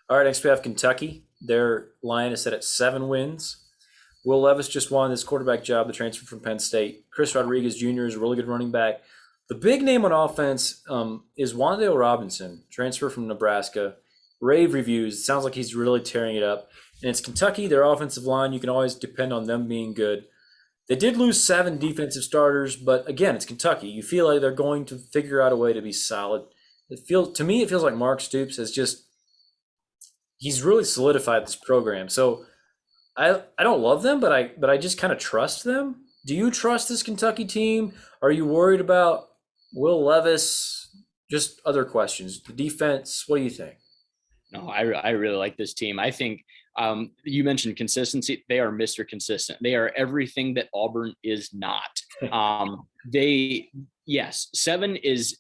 All right, next we have Kentucky. Their line is set at 7 wins. Will Levis just won this quarterback job, the transfer from Penn State. Chris Rodriguez Jr. is a really good running back. The big name on offense is Wan'Dale Robinson, transfer from Nebraska. Rave reviews. Sounds like he's really tearing it up. And it's Kentucky, their offensive line. You can always depend on them being good. They did lose 7 defensive starters, but again, it's Kentucky. You feel like they're going to figure out a way to be solid. To me, it feels like Mark Stoops has just he's really solidified this program. So I don't love them, but I just kind of trust them. Do you trust this Kentucky team? Are you worried about Will Levis? Just other questions. The defense. What do you think? No, I really like this team. I think you mentioned consistency. They are Mr. Consistent. They are everything that Auburn is not. They yes, seven is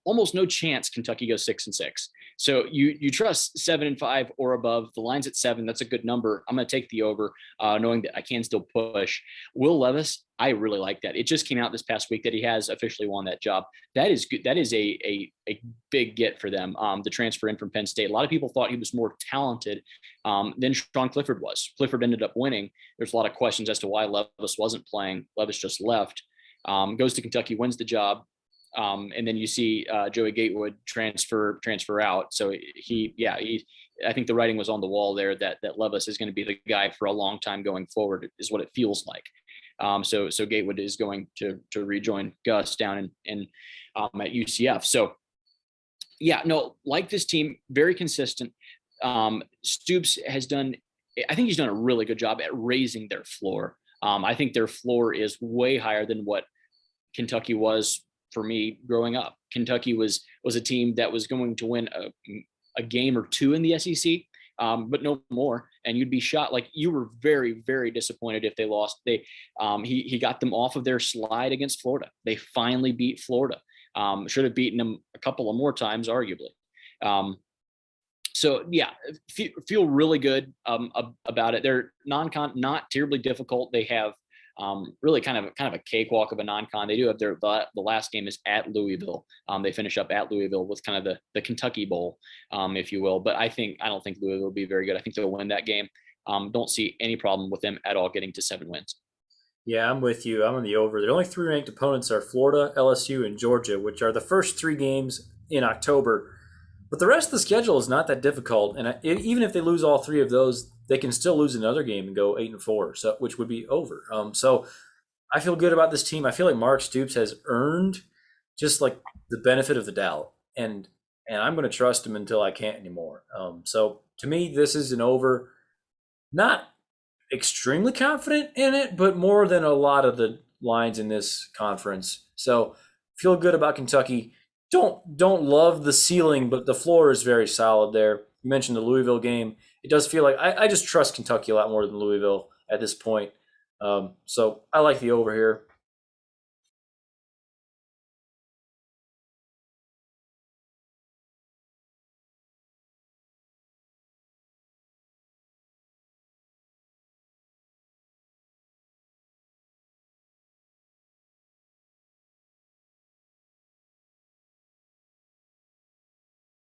almost no chance Kentucky goes 6-6. So you trust 7-5 or above. The line's at 7. That's a good number. I'm going to take the over, knowing that I can still push. Will Levis, I really like that. It just came out this past week that he has officially won that job. That is good. That is a big get for them. The transfer in from Penn State. A lot of people thought he was more talented than Sean Clifford was. Clifford ended up winning. There's a lot of questions as to why Levis wasn't playing. Levis just left. Goes to Kentucky, wins the job. And then you see Joey Gatewood transfer out. So I think the writing was on the wall there that Levis is going to be the guy for a long time going forward, is what it feels like. So Gatewood is going to rejoin Gus down in at UCF. So yeah, no, like this team, very consistent. Stoops has done, I think he's done a really good job at raising their floor. I think their floor is way higher than what Kentucky was for me growing up. Kentucky was a team that was going to win a game or two in the SEC, but no more. And you'd be shocked. Like, you were very, very disappointed if they lost. He got them off of their slide against Florida. They finally beat Florida. Should have beaten them a couple of more times, arguably. So yeah, feel really good about it. They're non-con, not terribly difficult. They have really kind of a cakewalk of a non-con. They do have the last game is at Louisville. They finish up at Louisville with kind of the Kentucky Bowl, if you will. But I don't think Louisville will be very good. I think they'll win that game. Don't see any problem with them at all getting to 7 wins. Yeah, I'm with you. I'm on the over. The only 3 ranked opponents are Florida, LSU, and Georgia, which are the first 3 games in October. But the rest of the schedule is not that difficult, and even if they lose all 3 of those, they can still lose another game and go 8-4, so which would be over. So I feel good about this team. I feel like Mark Stoops has earned just like the benefit of the doubt, and I'm going to trust him until I can't anymore. So to me, this is an over. Not extremely confident in it, but more than a lot of the lines in this conference. So feel good about Kentucky. Don't love the ceiling, but the floor is very solid there. You mentioned the Louisville game. It does feel like I just trust Kentucky a lot more than Louisville at this point. So I like the over here.